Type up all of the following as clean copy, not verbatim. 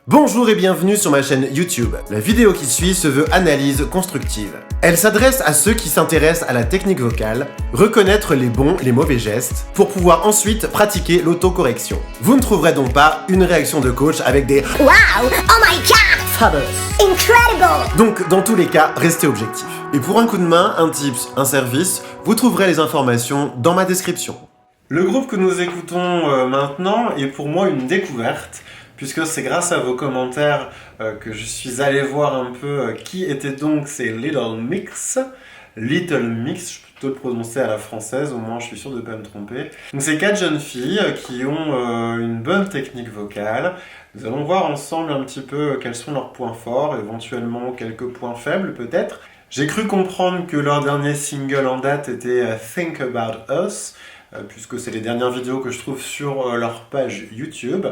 Bonjour et bienvenue sur ma chaîne YouTube. La vidéo qui suit se veut analyse constructive. Elle s'adresse à ceux qui s'intéressent à la technique vocale, reconnaître les bons, les mauvais gestes, pour pouvoir ensuite pratiquer l'autocorrection. Vous ne trouverez donc pas une réaction de coach avec des Wow! Oh my god! Fabulous! Incredible! Donc, dans tous les cas, restez objectif. Et pour un coup de main, un tips, un service, vous trouverez les informations dans ma description. Le groupe que nous écoutons maintenant est pour moi une découverte, puisque c'est grâce à vos commentaires que je suis allé voir un peu qui étaient donc ces Little Mix. Little Mix, je peux plutôt le prononcer à la française, au moins je suis sûr de ne pas me tromper. Donc c'est 4 jeunes filles qui ont une bonne technique vocale. Nous allons voir ensemble un petit peu quels sont leurs points forts, éventuellement quelques points faibles peut-être. J'ai cru comprendre que leur dernier single en date était Think About Us, puisque c'est les dernières vidéos que je trouve sur leur page YouTube.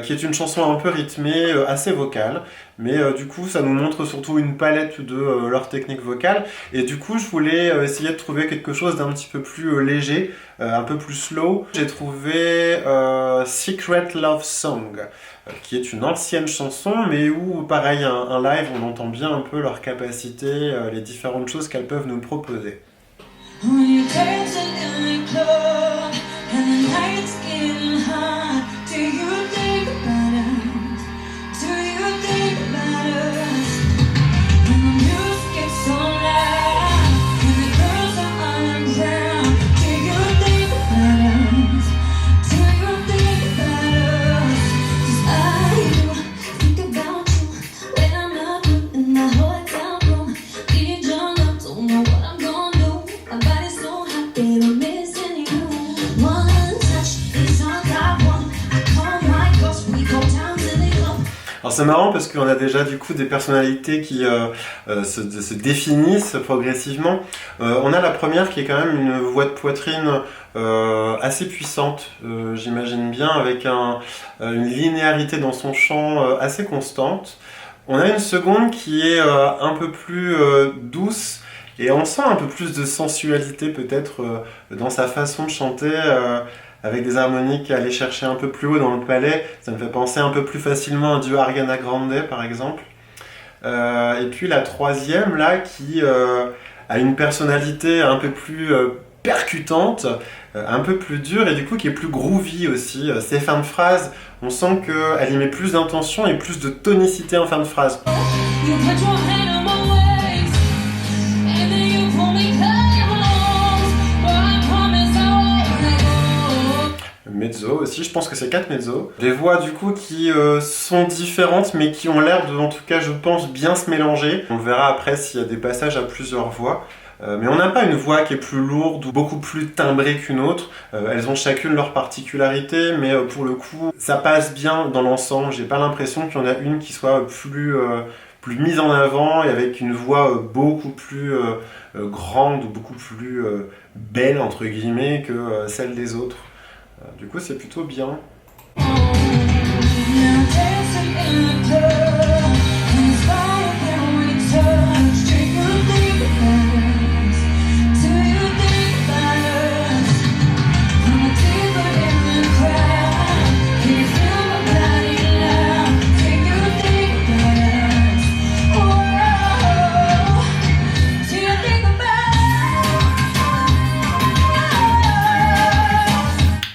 Qui est une chanson un peu rythmée, assez vocale, mais du coup ça nous montre surtout une palette de leur technique vocale, et du coup je voulais essayer de trouver quelque chose d'un petit peu plus léger, un peu plus slow. J'ai trouvé Secret Love Song, qui est une ancienne chanson, mais où pareil, un live, on entend bien un peu leur capacité, les différentes choses qu'elles peuvent nous proposer. Alors c'est marrant parce qu'on a déjà du coup des personnalités qui se définissent progressivement. On a la première qui est quand même une voix de poitrine assez puissante, j'imagine bien, avec une linéarité dans son chant assez constante. On a une seconde qui est un peu plus douce, et on sent un peu plus de sensualité peut-être dans sa façon de chanter, avec des harmoniques à aller chercher un peu plus haut dans le palais. Ça me fait penser un peu plus facilement à du Ariana Grande par exemple. Et puis la troisième là qui a une personnalité un peu plus percutante, un peu plus dure, et du coup qui est plus groovy aussi. Ses fins de phrase, on sent qu'elle y met plus d'intention et plus de tonicité en fin de phrase. Mezzo aussi, je pense que c'est 4 mezzo. Des voix du coup qui sont différentes mais qui ont l'air de, en tout cas je pense, bien se mélanger. On verra après s'il y a des passages à plusieurs voix. Mais on n'a pas une voix qui est plus lourde ou beaucoup plus timbrée qu'une autre. Elles ont chacune leur particularité, mais pour le coup, ça passe bien dans l'ensemble. J'ai pas l'impression qu'il y en a une qui soit plus mise en avant et avec une voix beaucoup plus grande ou beaucoup plus belle entre guillemets que celle des autres. Du coup, c'est plutôt bien.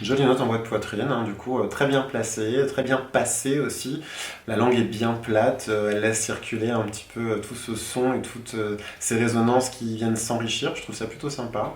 Jolie note en voix de poitrine, hein, du coup très bien placée, très bien passée aussi. La langue est bien plate, elle laisse circuler un petit peu tout ce son et toutes ces résonances qui viennent s'enrichir. Je trouve ça plutôt sympa.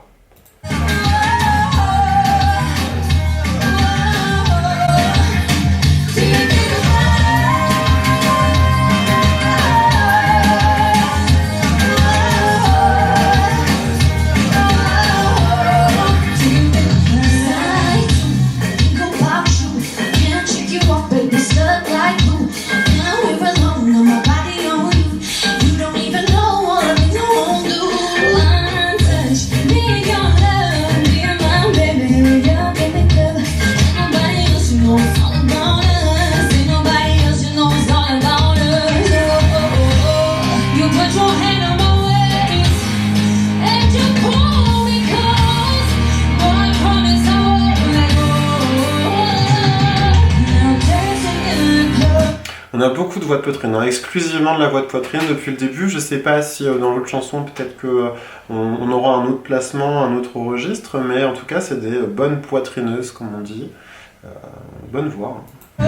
Me On a beaucoup de voix de poitrine, hein, exclusivement de la voix de poitrine depuis le début. Je sais pas si dans l'autre chanson, peut-être que on aura un autre placement, un autre registre, mais en tout cas, c'est des bonnes poitrineuses, comme on dit. Bonne voix. Hein.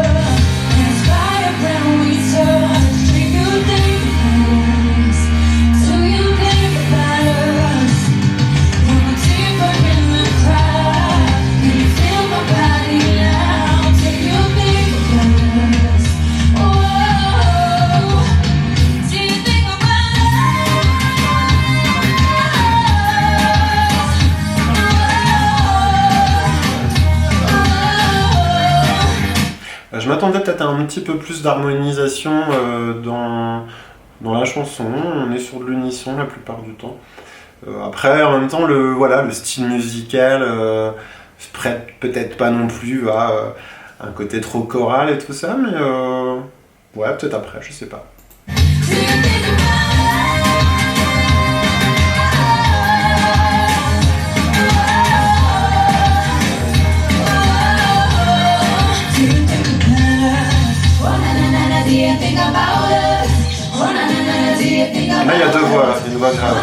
Je m'attendais peut-être à un petit peu plus d'harmonisation dans la chanson. On est sur de l'unisson la plupart du temps. Après, en même temps, le style musical se prête peut-être pas non plus à un côté trop choral et tout ça, mais ouais, peut-être après, je sais pas. Là, il y a deux voix, là, c'est une voix grave.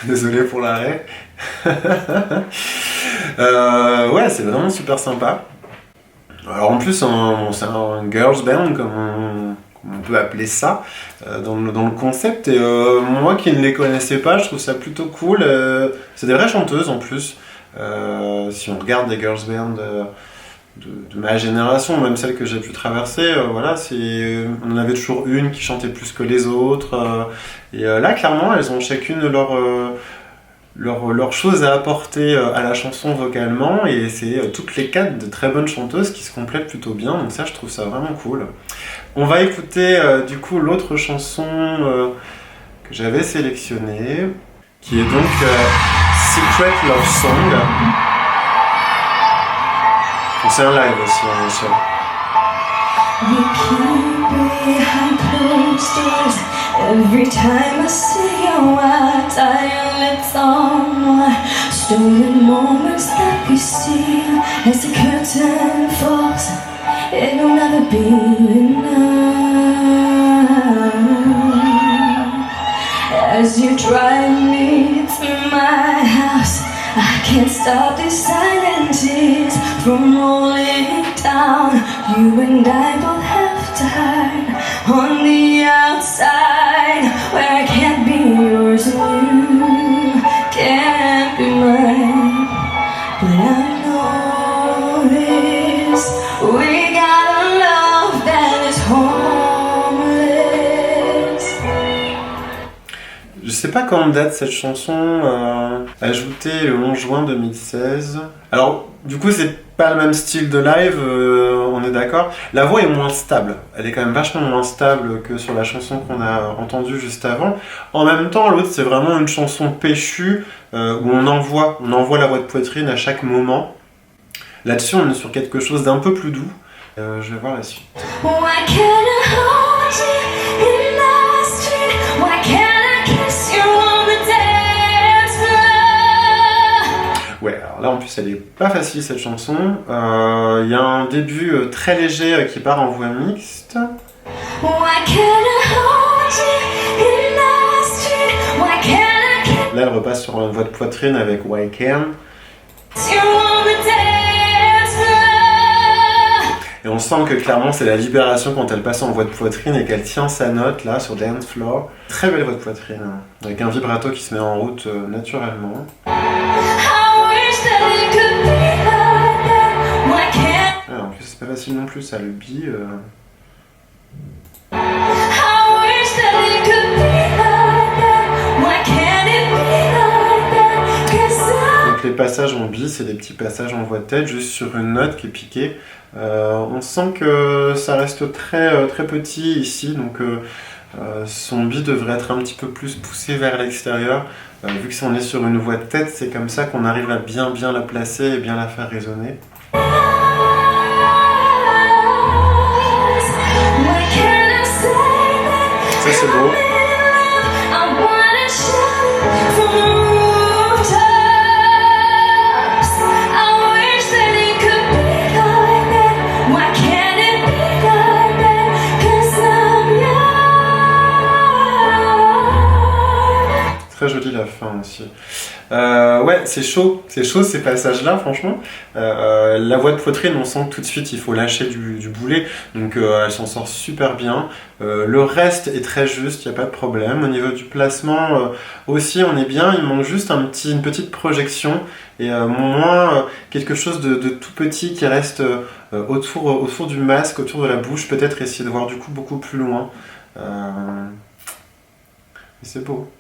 Désolé pour l'arrêt. Ouais, c'est vraiment super sympa. Alors en plus, c'est un girls band, comme on peut appeler ça, dans le concept. Et moi qui ne les connaissais pas, je trouve ça plutôt cool. C'est des vraies chanteuses en plus. Si on regarde des girls band de ma génération, même celle que j'ai pu traverser, voilà, on en avait toujours une qui chantait plus que les autres. Et là, clairement, elles ont chacune leur chose à apporter à la chanson vocalement, et c'est toutes les quatre de très bonnes chanteuses qui se complètent plutôt bien, donc ça, je trouve ça vraiment cool. On va écouter du coup l'autre chanson que j'avais sélectionnée, qui est donc Secret Love Song. Donc c'est un live aussi, bien sûr. We keep behind closed doors. Every time I see your eyes, I lips on stolen moments that we see. As the curtain falls, it'll never be enough. As you drive me to my house, I can't stop these silent tears from rolling down. You and I both have to hide on the outside, where I can't be yours and you can't be mine. But I know this, we got a love that is homeless. Je sais pas quand date cette chanson, ajoutée le 11 juin 2016. Alors, du coup, c'est pas le même style de live, on est d'accord. La voix est moins stable, elle est quand même vachement moins stable que sur la chanson qu'on a entendue juste avant. En même temps, l'autre, c'est vraiment une chanson péchue, où on envoie la voix de poitrine à chaque moment. Là-dessus, on est sur quelque chose d'un peu plus doux. Je vais voir la suite. Why can't I hold you in the street? Why can't I kiss you on the dance floor? Ouais, alors là en plus elle est pas facile cette chanson. Il y a un début très léger qui part en voix mixte. Why can't I hold you in the street? Why can't I kiss Là elle repasse sur une voix de poitrine avec Why Can. you on the dance floor? Et on sent que clairement c'est la libération quand elle passe en voix de poitrine et qu'elle tient sa note là sur Dance Floor. Très belle voix de poitrine, avec un vibrato qui se met en route naturellement. I wish that facile non plus, ça, le bi. I wish that it could be like that. Why can't it be like that? 'Cause Donc les passages en bi, c'est des petits passages en voix de tête, juste sur une note qui est piquée. On sent que ça reste très, très petit ici, donc son bi devrait être un petit peu plus poussé vers l'extérieur. Vu que si on est sur une voix de tête, c'est comme ça qu'on arrive à bien la placer et bien la faire résonner. why can't I say that? Ça c'est beau. I wanna shout from the rooftops. I wish that it could be like that. Why can't it be like that? 'Cause I'm yours. Très jolie la fin aussi. Ouais, c'est chaud ces passages-là, franchement. La voix de poitrine, on sent que tout de suite il faut lâcher du boulet, donc elle s'en sort super bien. Le reste est très juste, il n'y a pas de problème. Au niveau du placement aussi, on est bien, il manque juste une petite projection et moins quelque chose de tout petit qui reste autour du masque, autour de la bouche, peut-être essayer de voir du coup beaucoup plus loin. Et c'est beau.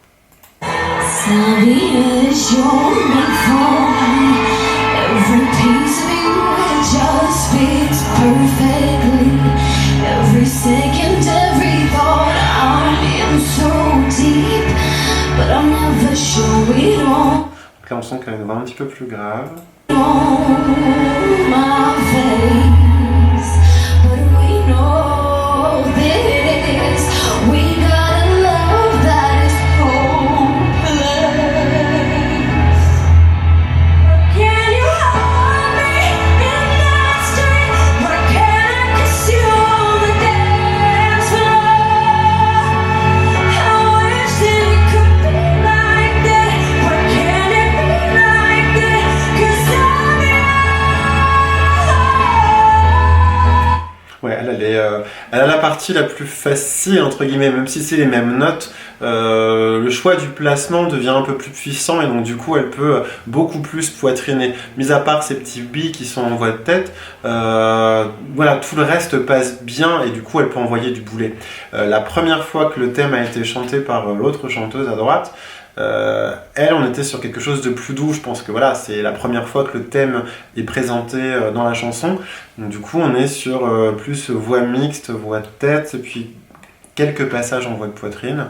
Sorry, is you're meant for me. Every piece of you it just fits perfectly. Every second, every thought, I'm in so deep, but I'm never sure we don't Donc là on sent qu'elle a une voix un petit peu plus grave. know my face, but we know this. We got a love that is hopeless. Can you hold me in that street? Where can I kiss you on the dance floor? I wish that it could be like that. Where can it be like that? 'Cause I'm Ouais, elle a la partie la plus facile, entre guillemets, même si c'est les mêmes notes, le choix du placement devient un peu plus puissant et donc du coup elle peut beaucoup plus poitriner. Mis à part ces petits bi qui sont en voix de tête, voilà, tout le reste passe bien et du coup elle peut envoyer du boulet. La première fois que le thème a été chanté par l'autre chanteuse à droite, elle, on était sur quelque chose de plus doux. Je pense que voilà, c'est la première fois que le thème est présenté dans la chanson. Donc du coup, on est sur plus voix mixte, voix de tête, et puis quelques passages en voix de poitrine.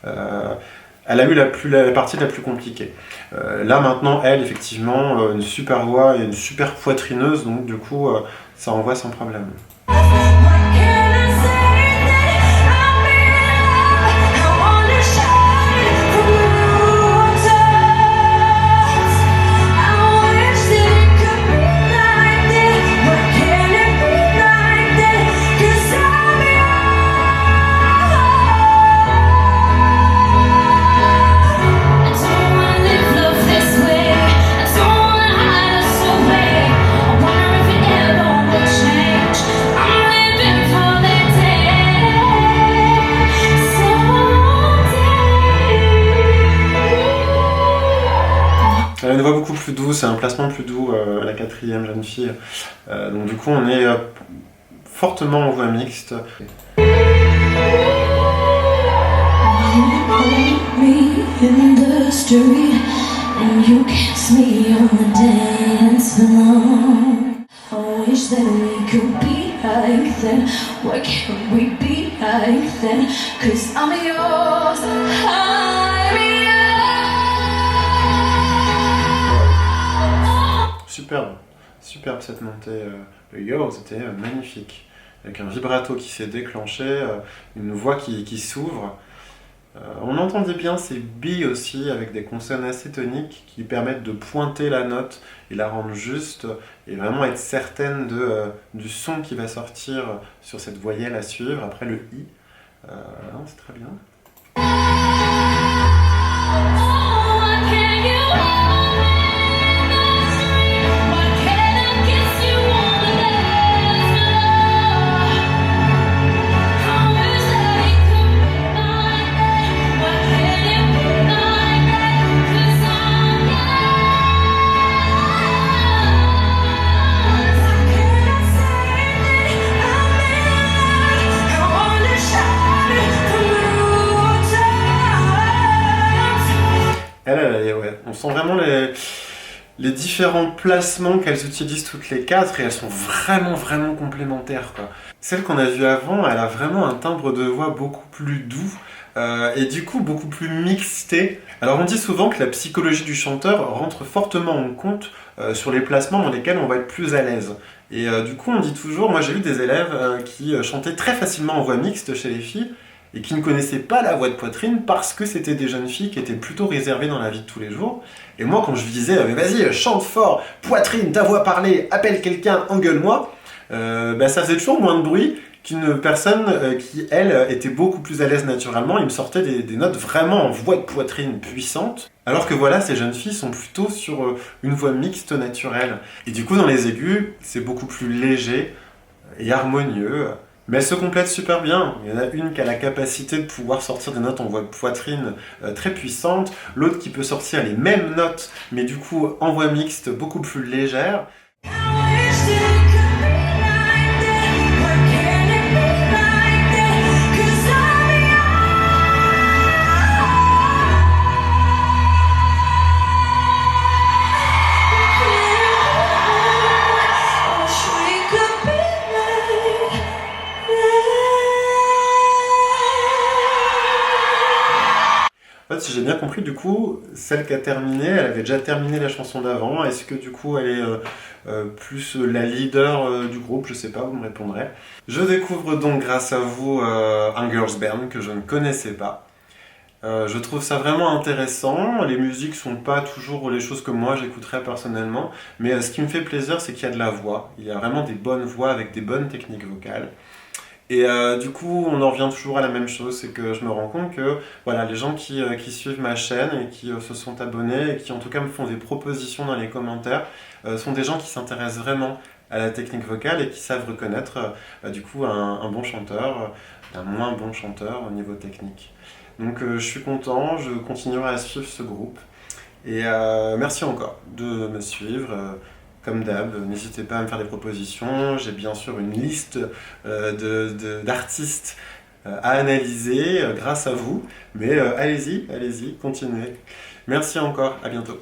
Elle a eu la partie la plus compliquée. Là maintenant, elle, effectivement, une super voix et une super poitrineuse, donc du coup, ça envoie sans problème. What can I say that I'm in love? I wanna shine from the rooftops. I wish that it could be like that. Why can't it be like that? 'Cause I'm yours. I don't wanna live love this way. I don't wanna hide us away. I wonder if it ever will change. I'm living for the day, someday. Elle a une voix beaucoup plus douce et un placement plus doux, la quatrième jeune fille. Donc du coup, on est fortement en voix mixte. Me in the street, and you kiss me on the dance floor. I wish that we could be like that. Why can't we be like that? 'Cause I'm yours, I'm yours. Superbe cette montée. Le yo, c'était magnifique. Avec un vibrato qui s'est déclenché, une voix qui s'ouvre. On entendait bien ces bi aussi avec des consonnes assez toniques qui permettent de pointer la note et la rendre juste et vraiment être certaine du son qui va sortir sur cette voyelle à suivre après le i. Non, c'est très bien. sent vraiment les différents placements qu'elles utilisent toutes les quatre et elles sont vraiment complémentaires, quoi. Celle qu'on a vue avant, elle a vraiment un timbre de voix beaucoup plus doux et du coup beaucoup plus mixté. Alors on dit souvent que la psychologie du chanteur rentre fortement en compte sur les placements dans lesquels on va être plus à l'aise. Et du coup on dit toujours, moi j'ai vu des élèves qui chantaient très facilement en voix mixte chez les filles et qui ne connaissaient pas la voix de poitrine parce que c'était des jeunes filles qui étaient plutôt réservées dans la vie de tous les jours. Et moi, quand je disais « mais vas-y, chante fort, poitrine, ta voix parlée, appelle quelqu'un, engueule-moi », ça faisait toujours moins de bruit qu'une personne qui, elle, était beaucoup plus à l'aise naturellement. Il me sortait des notes vraiment en voix de poitrine puissante. Alors que voilà, ces jeunes filles sont plutôt sur une voix mixte naturelle. Et du coup, dans les aigus, c'est beaucoup plus léger et harmonieux. Mais elles se complètent super bien. Il y en a une qui a la capacité de pouvoir sortir des notes en voix de poitrine très puissante, l'autre qui peut sortir les mêmes notes, mais du coup en voix mixte beaucoup plus légère. En fait, si j'ai bien compris, du coup, celle qui a terminé, elle avait déjà terminé la chanson d'avant. Est-ce que du coup, elle est plus la leader du groupe? Je sais pas, vous me répondrez. Je découvre donc grâce à vous un girls band que je ne connaissais pas. Je trouve ça vraiment intéressant. Les musiques sont pas toujours les choses que moi j'écouterais personnellement, mais ce qui me fait plaisir, c'est qu'il y a de la voix. Il y a vraiment des bonnes voix avec des bonnes techniques vocales. Et du coup, on en revient toujours à la même chose, c'est que je me rends compte que voilà, les gens qui suivent ma chaîne et qui se sont abonnés et qui en tout cas me font des propositions dans les commentaires sont des gens qui s'intéressent vraiment à la technique vocale et qui savent reconnaître du coup un bon chanteur d'un moins bon chanteur au niveau technique. Donc je suis content, je continuerai à suivre ce groupe et merci encore de me suivre. Comme d'hab, n'hésitez pas à me faire des propositions. J'ai bien sûr une liste d'artistes à analyser grâce à vous. Mais allez-y, continuez. Merci encore, à bientôt.